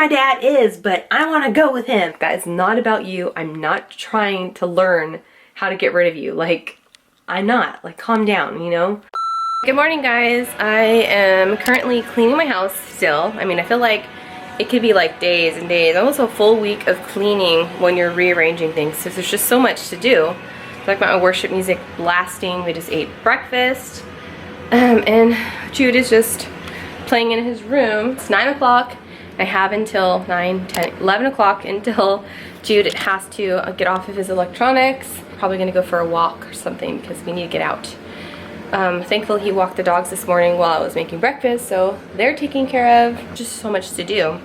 my dad is, but I want to go with him. That is not about you. I'm not trying to learn how to get rid of you. Like, I'm not. Like, calm down, you know? Good morning, guys. I am currently cleaning my house still. I mean, I feel like it could be like days and days, almost a full week of cleaning when you're rearranging things, because there's just so much to do. I like my worship music blasting. We just ate breakfast. And Jude is just playing in his room. It's 9 o'clock. I have until 9, 10, 11 o'clock until Jude has to get off of his electronics. Probably gonna go for a walk or something because we need to get out. Thankfully he walked the dogs this morning while I was making breakfast, so they're taken care of. Just so much to do.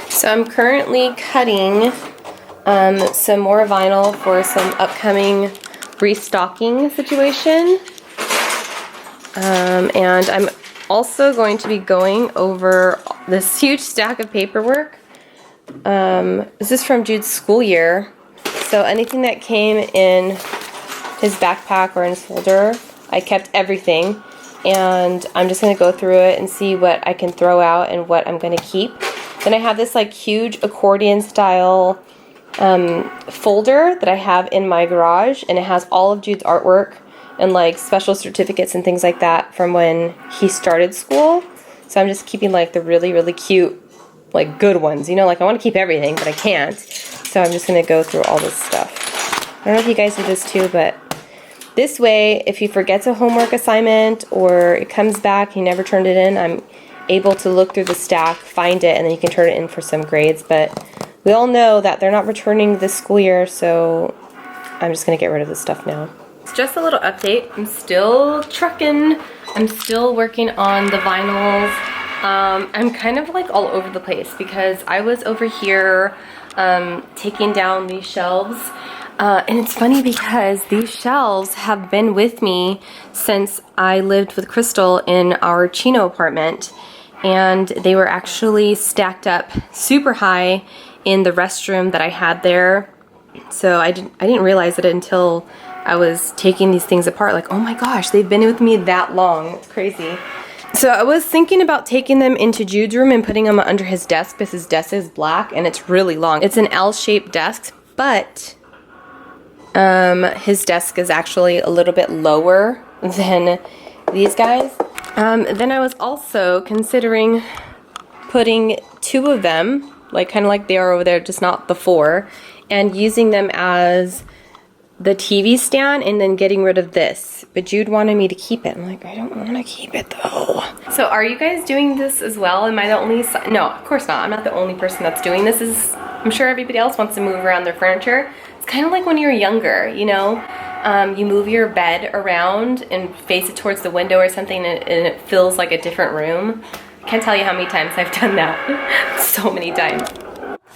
So I'm currently cutting some more vinyl for some upcoming restocking situation. And I'm also going to be going over this huge stack of paperwork. This is from Jude's school year. So anything that came in his backpack or in his folder, I kept everything. And I'm just going to go through it and see what I can throw out and what I'm going to keep. Then I have this like huge accordion style folder that I have in my garage, and it has all of Jude's artwork and like special certificates and things like that from when he started school. So I'm just keeping like the really, really cute, like good ones, you know, like I want to keep everything, but I can't. So I'm just going to go through all this stuff. I don't know if you guys do this too, but this way, if he forgets a homework assignment or it comes back, he never turned it in, I'm able to look through the stack, find it, and then you can turn it in for some grades. But we all know that they're not returning this school year, so I'm just going to get rid of this stuff now. It's just a little update. I'm still trucking. I'm still working on the vinyls. I'm kind of like all over the place because I was over here taking down these shelves. And it's funny because these shelves have been with me since I lived with Crystal in our Chino apartment. And they were actually stacked up super high in the restroom that I had there. So I didn't realize it until I was taking these things apart. Like, oh my gosh, they've been with me that long. It's crazy. So I was thinking about taking them into Jude's room and putting them under his desk because his desk is black and it's really long. It's an L-shaped desk, but his desk is actually a little bit lower than these guys. Then I was also considering putting 2 of them, like kind of like they are over there, just not the 4, and using them as the TV stand and then getting rid of this. But Jude wanted me to keep it. I'm like, I don't want to keep it though. So are you guys doing this as well? Am I the only? No, of course not. I'm not the only person that's doing this. I'm sure everybody else wants to move around their furniture. It's kind of like when you're younger, you know? You move your bed around and face it towards the window or something, and it feels like a different room. I can't tell you how many times I've done that. So many times.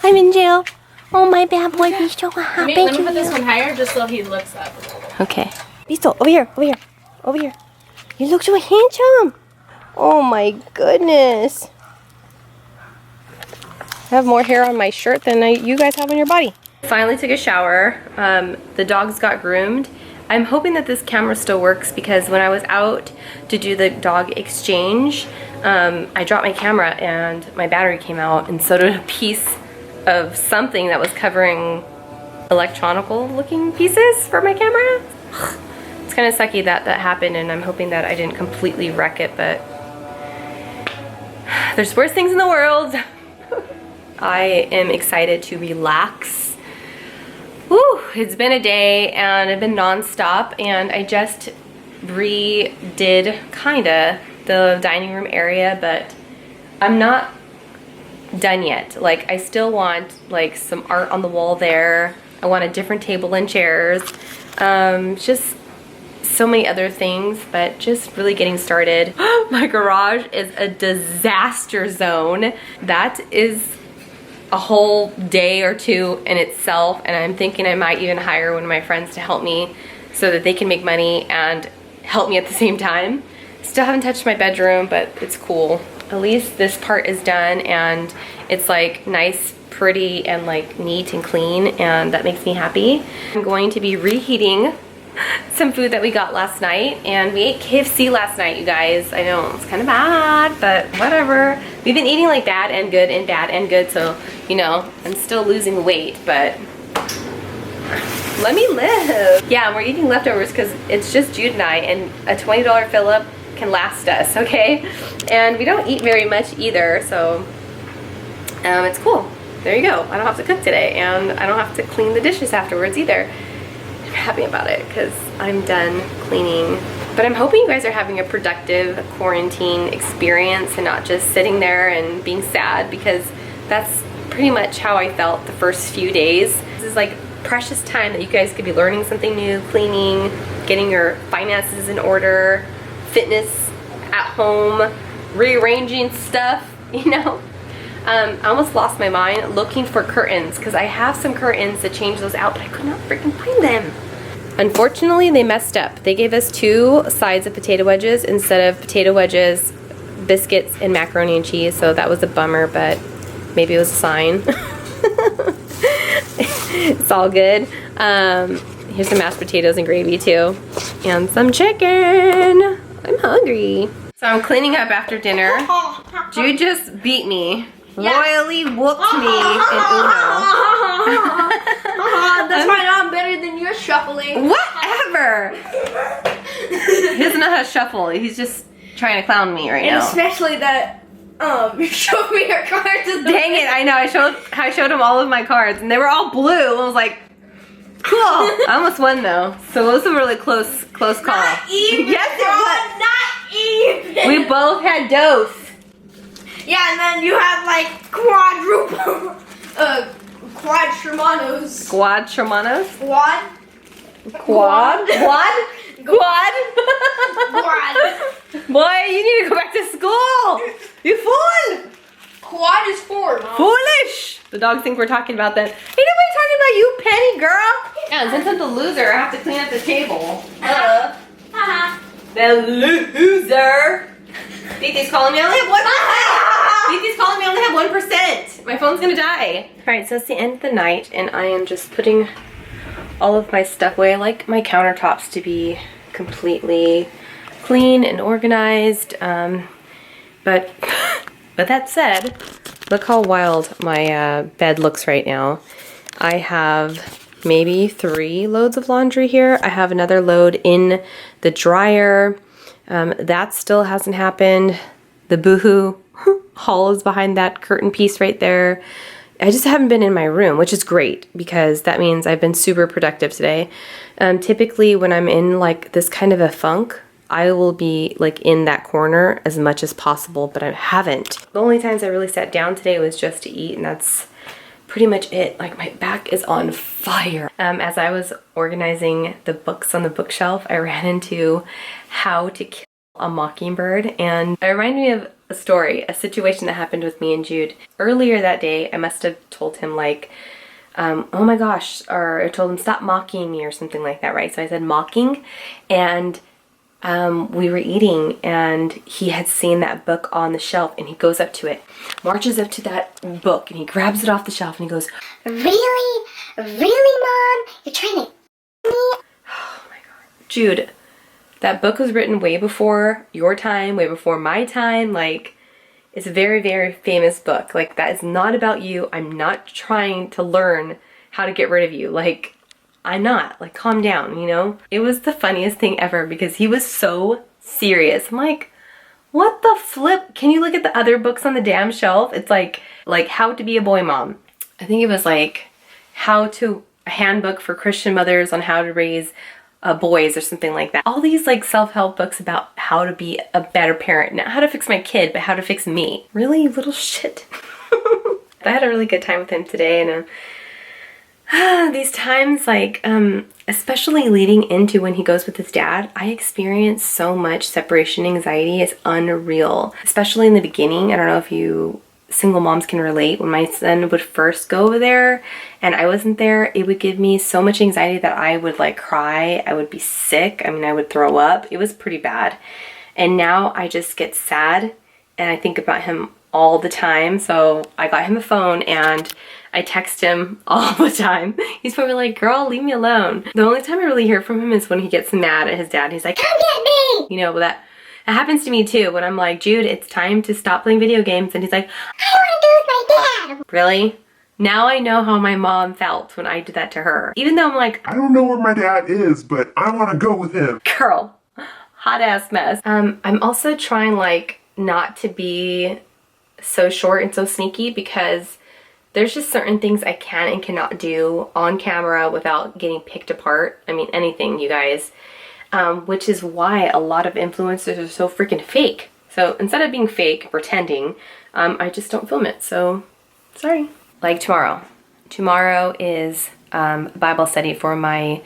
I'm in jail. Oh, my bad boy, be so happy. Let me put this one higher just so he looks up. Okay. Bisto, over here, over here, over here. You look so handsome. Oh my goodness. I have more hair on my shirt than you guys have on your body. Finally took a shower. The dogs got groomed. I'm hoping that this camera still works because when I was out to do the dog exchange, I dropped my camera and my battery came out, and so did a piece of something that was covering electronical looking pieces for my camera. It's kind of sucky that that happened, and I'm hoping that I didn't completely wreck it, but there's worse things in the world. I am excited to relax. Woo, it's been a day and I've been non-stop, and I just redid kinda the dining room area, but I'm not done yet. Like, I still want like some art on the wall there. I want a different table and chairs. Just so many other things, but just really getting started. My garage is a disaster zone. That is a whole day or two in itself, and I'm thinking I might even hire one of my friends to help me so that they can make money and help me at the same time. Still haven't touched my bedroom, but it's cool. At least this part is done, and it's like nice, pretty and like neat and clean, and that makes me happy. I'm going to be reheating some food that we got last night, and we ate KFC last night, you guys. I know it's kind of bad, but whatever. We've been eating like bad and good and bad and good, so you know, I'm still losing weight, but let me live. Yeah, we're eating leftovers because it's just Jude and I, and a $20 fill-up can last us, okay? And we don't eat very much either, so it's cool. There you go. I don't have to cook today, and I don't have to clean the dishes afterwards either. I'm happy about it because I'm done cleaning. But I'm hoping you guys are having a productive quarantine experience and not just sitting there and being sad, because that's pretty much how I felt the first few days. This is like precious time that you guys could be learning something new, cleaning, getting your finances in order, fitness at home, rearranging stuff, you know. I almost lost my mind looking for curtains because I have some curtains to change those out, but I could not freaking find them. Unfortunately, they messed up. They gave us 2 sides of potato wedges instead of potato wedges, biscuits, and macaroni and cheese, so that was a bummer, but maybe it was a sign. It's all good. Here's some mashed potatoes and gravy too, and some chicken. I'm hungry. So I'm cleaning up after dinner. Jude just beat me. Royally whooped me in Uno. That's why I'm better than your shuffling. Whatever. He doesn't know how to shuffle. He's just trying to clown me right now. And especially that you showed me your cards. Dang it, I know. I showed him all of my cards, and they were all blue. I was like, cool. I almost won though. So it was a really close call. Not even. Yes, it was. Not even. We both had dose. Yeah, and then you have like quadruple, quad Shermanos. Quad Shermanos? Quad? Quad? Quad? Quad? Quad. Boy, you need to go back to school. You fool. Quad is 4, Mom. Foolish. The dogs think we're talking about that. Ain't nobody talking about you, Penny girl. Yeah, and since I'm the loser, I have to clean up the table. The loser. Titi's calling me. I only have 1%. Titi's calling me. I only have 1%. My phone's gonna die. All right, so it's the end of the night, and I am just putting all of my stuff away. I like my countertops to be completely clean and organized. But that said, look how wild my bed looks right now. I have maybe 3 loads of laundry here. I have another load in the dryer. That still hasn't happened. The boohoo haul is behind that curtain piece right there. I just haven't been in my room, which is great because that means I've been super productive today. Typically when I'm in like this kind of a funk, I will be like in that corner as much as possible, but I haven't. The only times I really sat down today was just to eat, and that's pretty much it. Like my back is on fire. As I was organizing the books on the bookshelf, I ran into How to Kill a Mockingbird, and it reminded me of a story, a situation that happened with me and Jude. Earlier that day, I must have told him like, oh my gosh, or I told him stop mocking me or something like that, right? So I said mocking, and we were eating, and he had seen that book on the shelf, and he goes up to it, marches up to that book, and he grabs it off the shelf, and he goes, Really? Really, Mom? You're trying to me? oh my god. Jude, that book was written way before your time, way before my time. Like, it's a very, very famous book. Like, that is not about you. I'm not trying to learn how to get rid of you. Like, I'm not. Like, calm down, you know? It was the funniest thing ever because he was so serious. I'm like, what the flip? Can you look at the other books on the damn shelf? It's like How to Be a Boy Mom. I think it was like a handbook for Christian mothers on how to raise boys or something like that. All these like self-help books about how to be a better parent. Not how to fix my kid, but how to fix me. Really, little shit. I had a really good time with him today, and these times, like, especially leading into when he goes with his dad, I experience so much separation anxiety. It's unreal. Especially in the beginning. I don't know if you single moms can relate. When my son would first go over there and I wasn't there, it would give me so much anxiety that I would like cry. I would be sick. I mean, I would throw up. It was pretty bad. And now I just get sad and I think about him all the time. So I got him a phone, and I text him all the time. He's probably like, girl, leave me alone. The only time I really hear from him is when he gets mad at his dad. He's like, come get me! You know, that happens to me too when I'm like, Jude, it's time to stop playing video games. And he's like, I want to go with my dad. Really? Now I know how my mom felt when I did that to her. Even though I'm like, I don't know where my dad is, but I want to go with him. girl, hot ass mess. I'm also trying like not to be so short and so sneaky because there's just certain things I can and cannot do on camera without getting picked apart. I mean, anything, you guys. Which is why a lot of influencers are so freaking fake. So instead of being fake, pretending, I just don't film it. So, sorry. Like tomorrow. Tomorrow is Bible study for my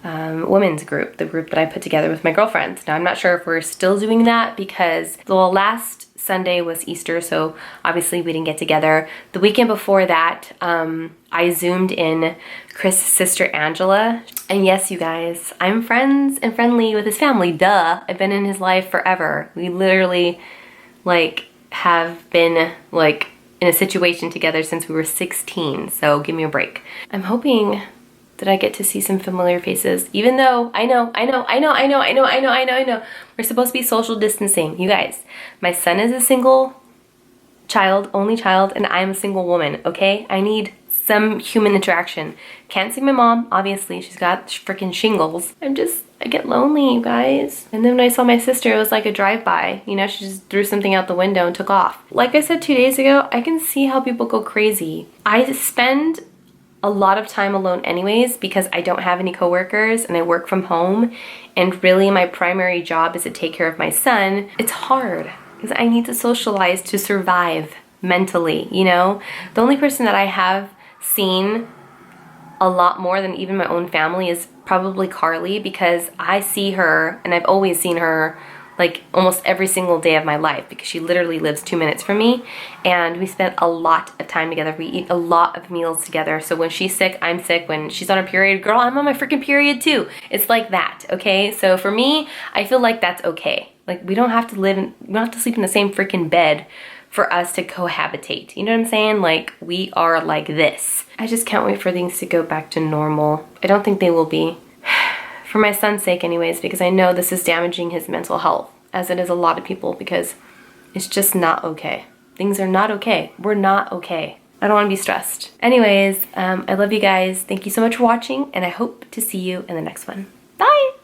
women's group, the group that I put together with my girlfriends. Now, I'm not sure if we're still doing that because the last Sunday was Easter, so obviously we didn't get together. The weekend before that, I zoomed in Chris' sister Angela. And yes, you guys, I'm friends and friendly with his family, duh. I've been in his life forever. We literally, like, have been, like, in a situation together since we were 16, so give me a break. I'm hoping that I get to see some familiar faces, even though I know, we're supposed to be social distancing. You guys, my son is a single child, only child, and I'm a single woman, okay? I need some human interaction. Can't see my mom, obviously, she's got freaking shingles. I get lonely, you guys. And then when I saw my sister, it was like a drive-by. You know, she just threw something out the window and took off. Like I said 2 days ago, I can see how people go crazy. I spend a lot of time alone anyways because I don't have any coworkers and I work from home. And really my primary job is to take care of my son. It's hard because I need to socialize to survive mentally, you know? The only person that I have seen a lot more than even my own family is probably Carly, because I see her and I've always seen her like almost every single day of my life because she literally lives 2 minutes from me and we spend a lot of time together. We eat a lot of meals together. So when she's sick, I'm sick. When she's on her period, girl, I'm on my freaking period too. It's like that, okay? So for me, I feel like that's okay. Like we don't have to sleep in the same freaking bed for us to cohabitate. You know what I'm saying? Like we are like this. I just can't wait for things to go back to normal. I don't think they will be. For my son's sake anyways, because I know this is damaging his mental health, as it is a lot of people, because it's just not okay. Things are not okay. We're not okay. I don't want to be stressed. Anyways, I love you guys. Thank you so much for watching, and I hope to see you in the next one. Bye!